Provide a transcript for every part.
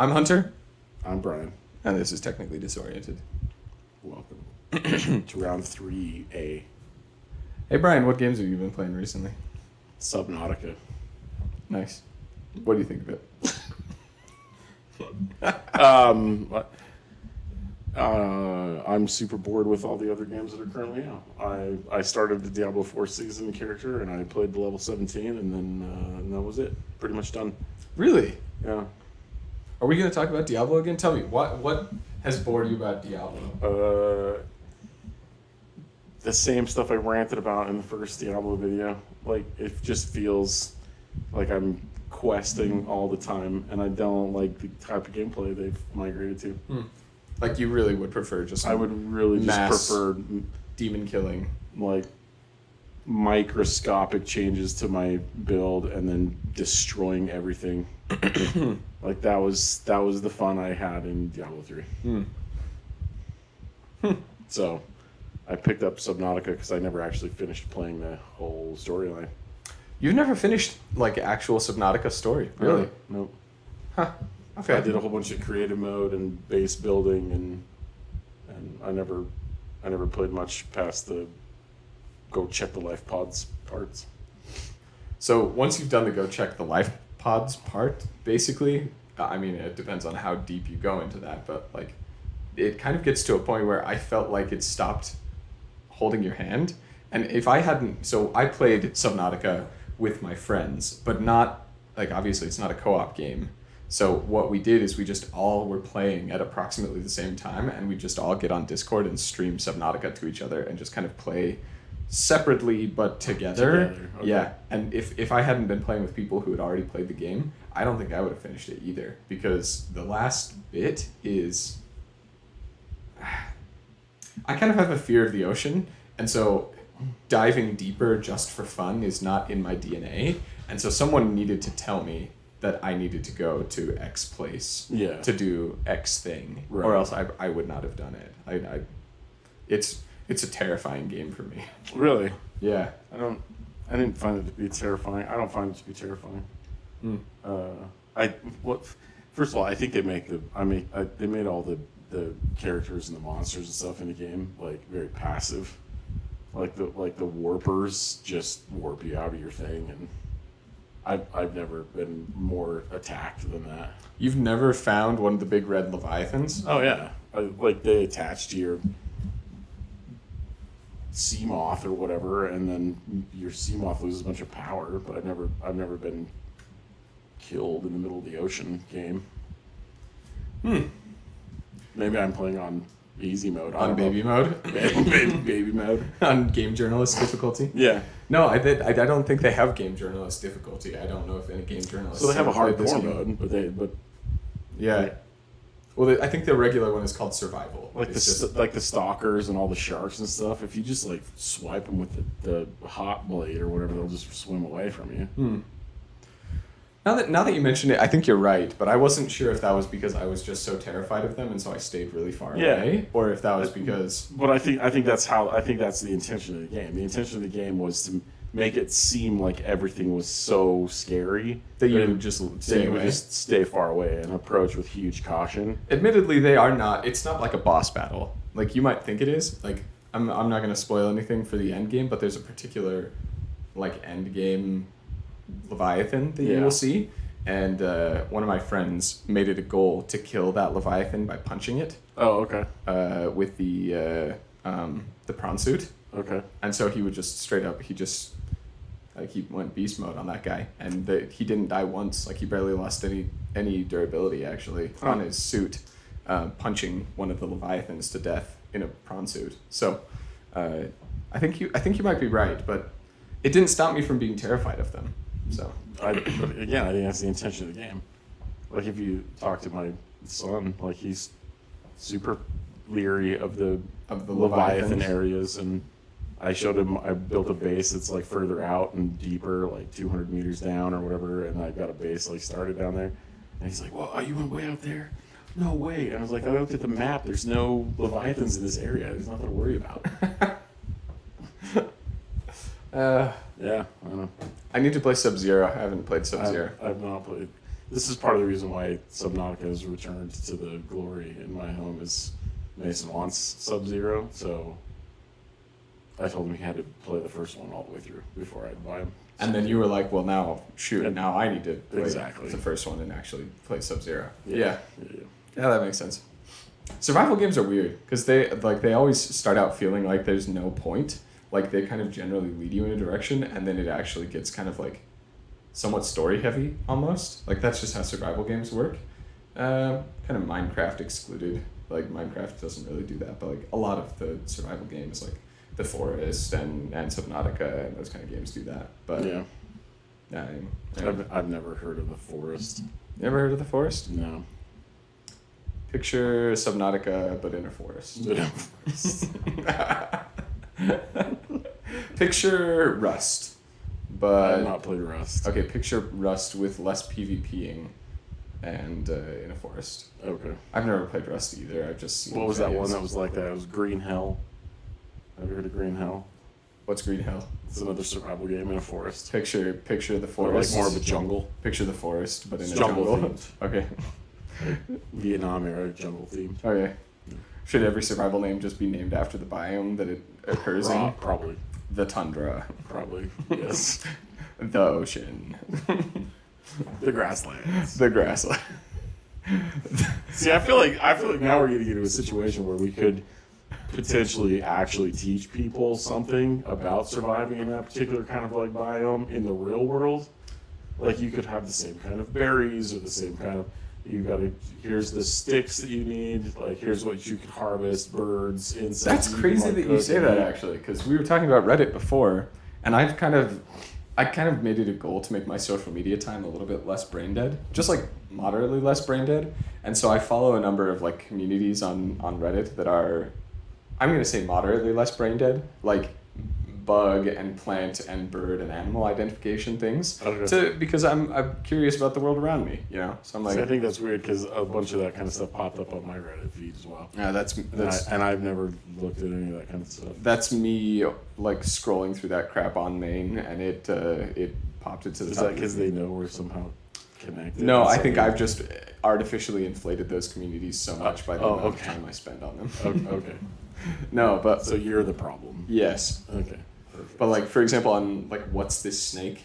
I'm Hunter, I'm Brian. and this is Technically Disoriented. Welcome to round 3A. Hey Brian, what games have you been playing recently? Subnautica. Nice. What do you think of it? I'm super bored with all the other games that are currently out. I started the Diablo 4 season character and I played the level 17 and then that was it. Pretty much done. Really? Yeah. Are we going to talk about Diablo again? Tell me, what has bored you about Diablo? The same stuff I ranted about in the first Diablo video. Like, it just feels like I'm questing all the time and I don't like the type of gameplay they've migrated to. Like you really would prefer just I would really just prefer demon killing. like microscopic changes to my build and then destroying everything. Like that was the fun I had in Diablo 3. So I picked up Subnautica because I never actually finished playing the whole storyline. You've never finished like actual Subnautica story, really? Nope. Huh. Okay. I did a whole bunch of creative mode and base building and I never played much past the go check the life pods parts. So once you've done the go check the life pods part, basically, I mean, it depends on how deep you go into that, but like it kind of gets to a point where I felt like it stopped holding your hand. And if I hadn't, so I played Subnautica with my friends, but not, like, obviously it's not a co-op game. So what we did is we just all were playing at approximately the same time, and we just all get on Discord and stream Subnautica to each other and just kind of play separately but together. Okay. Yeah, and if I hadn't been playing with people who had already played the game, I don't think I would have finished it either, because the last bit is... I kind of have a fear of the ocean, and so diving deeper just for fun is not in my DNA, and so someone needed to tell me that I needed to go to X place to do X thing, right. Or else I would not have done it. It's a terrifying game for me. Really? Yeah. I didn't find it to be terrifying. I don't find it to be terrifying. First of all, I think they made all the characters and the monsters and stuff in the game like very passive. Like the warpers just warp you out of your thing, and I've never been more attacked than that. You've never found one of the big red leviathans? Oh yeah, like they attach to your sea moth or whatever, and then your sea moth loses a bunch of power. But I've never been killed in the middle of the ocean game. Maybe I'm playing on easy mode. On baby mode? baby mode. On game journalist difficulty? Yeah. No, I don't think they have game journalist difficulty. I don't know if any game journalists... So they have a ever played this hardcore game. mode, but Yeah. like, Well, I think the regular one is called survival. like the stalkers and all the sharks and stuff. If you just like swipe them with the hot blade or whatever, they'll just swim away from you. Now that you mention it, I think you're right, but I wasn't sure if that was because I was just so terrified of them and so I stayed really far away, or if that was because... But I think that's the intention of the game. The intention of the game was to make it seem like everything was so scary that you would just stay away. Just stay far away and approach with huge caution. Admittedly, they are not... It's not like a boss battle. Like, you might think it is. Like, I'm not going to spoil anything for the end game, but there's a particular, like, end game Leviathan that you will see. And one of my friends made it a goal to kill that Leviathan by punching it. Oh, okay. With the prawn suit. Okay. And so he would just straight up, he went beast mode on that guy, and he didn't die once. Like, he barely lost any durability actually on his suit, punching one of the Leviathans to death in a prawn suit. So, I think you might be right, but it didn't stop me from being terrified of them. So, but again, I think that's the intention of the game. Like, if you talk to my son, like, he's super leery of the Leviathan areas, and I showed him I built a base that's like further out and deeper, like 200 meters down or whatever, and I got a base like started down there, and he's like, "Well, are you went way out there?" No way. And I was like, I looked at the map. There's no Leviathans in this area. There's nothing to worry about. Yeah, I don't know. I need to play Sub-Zero. I haven't played Sub-Zero. I've not played. This is part of the reason why Subnautica has returned to the glory in my home. Is Mason wants Sub-Zero, so I told him he had to play the first one all the way through before I'd buy him. And then you were like, well, now I need to play Exactly. the first one and actually play Sub-Zero. Yeah, Yeah, that makes sense. Survival games are weird because they always start out feeling like there's no point. Like they kind of generally lead you in a direction, and then it actually gets kind of like somewhat story heavy almost. Like that's just how survival games work. Kind of Minecraft excluded. Like Minecraft doesn't really do that, but like a lot of the survival games, like The Forest and Subnautica and those kind of games do that. But yeah. I've never heard of The Forest. You ever heard of The Forest? No. Picture Subnautica, but in a forest. Picture Rust, but I've not played Rust. Okay, picture Rust with less PvPing, and in a forest. Okay. I've never played Rust either. I've just seen. What was that videos. one that was like that? It was Green Hell. Have you heard of Green Hell? What's Green Hell? It's another survival game in a forest. Picture the Or forest. like more of a jungle. Picture the forest, but in It's a jungle. jungle-themed. Okay. Vietnam era jungle theme. Okay. Should every survival name just be named after the biome that it occurs in? Probably. The tundra. Probably. Yes. The ocean. The grasslands. The grassland. See, I feel like now we're getting into a situation where we could potentially actually teach people something about surviving in that particular kind of like biome in the real world. Like you could have the same kind of berries or the same kind of here's the sticks that you need, like here's what you can harvest, birds, insects. That's crazy that you say that actually, because we were talking about Reddit before, and I kind of made it a goal to make my social media time a little bit less brain dead, just like moderately less brain dead. And so I follow a number of like communities on Reddit that are, I'm gonna say moderately less brain dead, like bug and plant and bird and animal identification things, because I'm curious about the world around me, you know. So I'm like, I think that's weird because a bunch of that kind of stuff popped up on my Reddit feed as well. Yeah, that's and I've never looked at any of that kind of stuff. That's me like scrolling through that crap on Main, and it popped it to the top. Is that because they know we're somehow connected? No, I think I've just artificially inflated those communities so much by the amount of time I spend on them. Okay. No, but so you're the problem. Yes. Okay. But like, for example, on like what's this snake?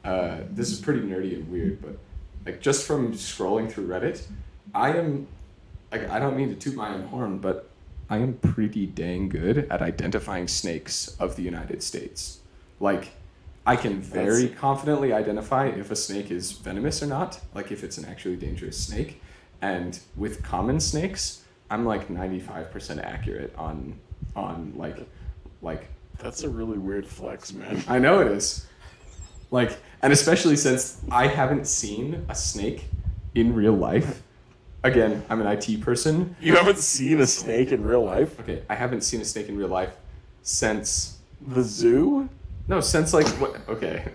This is pretty nerdy and weird, but like just from scrolling through Reddit, I am like, I don't mean to toot my own horn, but I am pretty dang good at identifying snakes of the United States. Like, I can very confidently identify if a snake is venomous or not, like if it's an actually dangerous snake. And with common snakes, I'm like 95% accurate on like. That's a really weird flex, man. I know it is. Like, and especially since I haven't seen a snake in real life. Again, I'm an IT person. You haven't seen a snake in real life? Okay, I haven't seen a snake in real life since the zoo? No, since like what? Okay.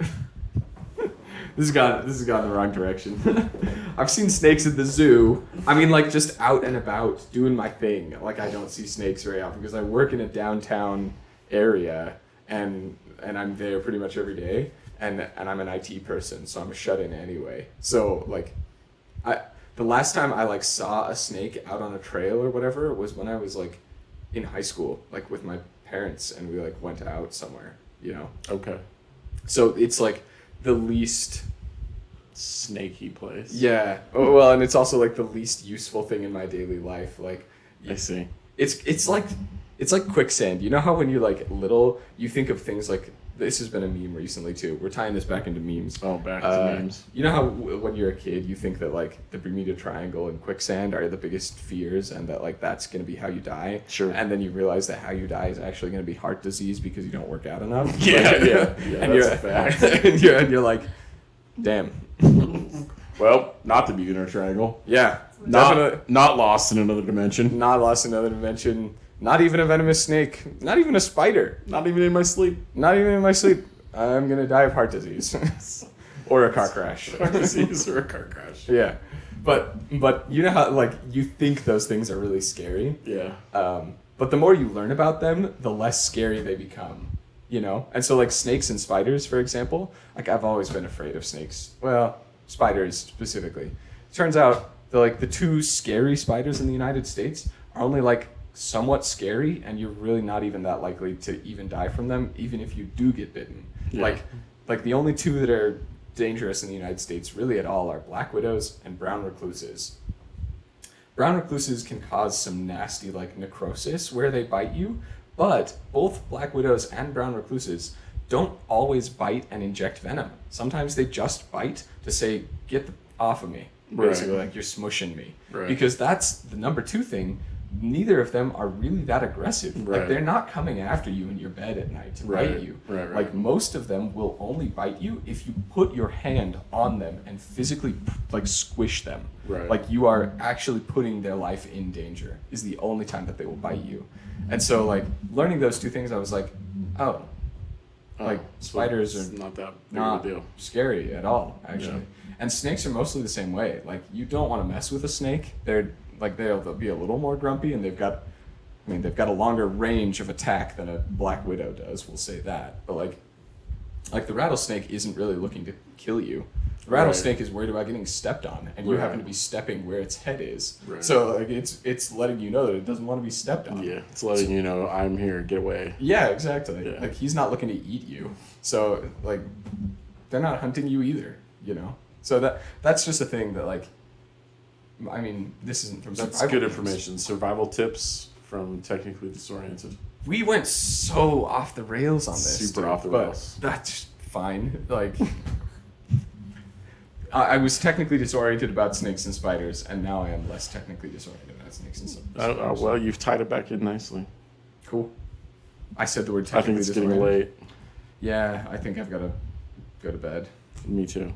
This has gone in the wrong direction. I've seen snakes at the zoo. I mean, like just out and about doing my thing. Like I don't see snakes very often because I work in a downtown area and I'm there pretty much every day. And I'm an IT person, so I'm shut in anyway. So like, the last time I like saw a snake out on a trail or whatever was when I was like in high school, like with my parents, and we like went out somewhere, you know. Okay. So it's like the least snaky place. Yeah. Oh, well, and it's also like the least useful thing in my daily life. Like, I see. It's like quicksand. You know how when you're like little, you think of things like, this has been a meme recently too. We're tying this back into memes. Oh, back to memes. You know how when you're a kid, you think that like the Bermuda Triangle and quicksand are the biggest fears, and that like that's gonna be how you die. Sure. And then you realize that how you die is actually gonna be heart disease because you don't work out enough. Yeah, like, yeah. And That's a fact. and you're like, damn. Well, not the Bermuda Triangle. Yeah. Not lost in another dimension. Not lost in another dimension. Not even a venomous snake. Not even a spider. Not even in my sleep. Not even in my sleep. I'm gonna die of heart disease, or a car crash. Heart disease or a car crash. Yeah, but you know how like you think those things are really scary. Yeah. But the more you learn about them, the less scary they become. You know, and so like snakes and spiders, for example. Like I've always been afraid of snakes. Well, spiders specifically. Turns out the two scary spiders in the United States are only like somewhat scary, and you're really not even that likely to even die from them, even if you do get bitten. Yeah. Like the only two that are dangerous in the United States really at all are black widows and brown recluses. Brown recluses can cause some nasty like necrosis where they bite you, but both black widows and brown recluses don't always bite and inject venom. Sometimes they just bite to say, get off of me. Basically, like you're smushing me. Right. Because that's the number two thing. Neither of them are really that aggressive. Right. Like they're not coming after you in your bed at night to bite you. Right. Like most of them will only bite you if you put your hand on them and physically like squish them. Right. Like you are actually putting their life in danger is the only time that they will bite you. And so like learning those two things, I was like, oh, like spiders are not that big not of a deal. scary at all, actually. Yeah. And snakes are mostly the same way. Like you don't want to mess with a snake. They'll be a little more grumpy, and they've got a longer range of attack than a black widow does. We'll say that. But like the rattlesnake isn't really looking to kill you. The rattlesnake is worried about getting stepped on, and you happen to be stepping where its head is. Right. So like it's letting you know that it doesn't want to be stepped on. Yeah, it's letting you know I'm here. Get away. Yeah, exactly. Yeah. Like he's not looking to eat you. So like they're not hunting you either, you know. So that's just a thing that like I mean, this isn't from That's survival good games. information. Survival tips from Technically Disoriented. We went so off the rails on this. Super dude, off the but rails. That's fine. Like I was technically disoriented about snakes and spiders, and now I am less technically disoriented about snakes and spiders. Well, you've tied it back in nicely. Cool. I said the word I technically think it's getting disoriented. late. Yeah, I think I've got to go to bed. Me too.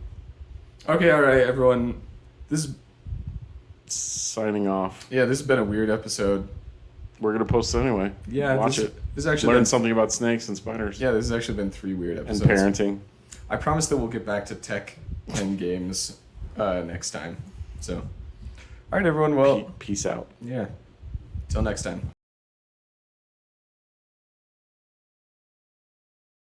Okay, all right, everyone. This Signing off. has been a weird episode. We're gonna post it anyway. Yeah, Watch this it. has actually Learn been, something about snakes and spiders. Yeah, this has actually been 3 weird And episodes. parenting. I promise that we'll get back to tech and games next time. So, all right, everyone. Well, Peace out. yeah. Till next time.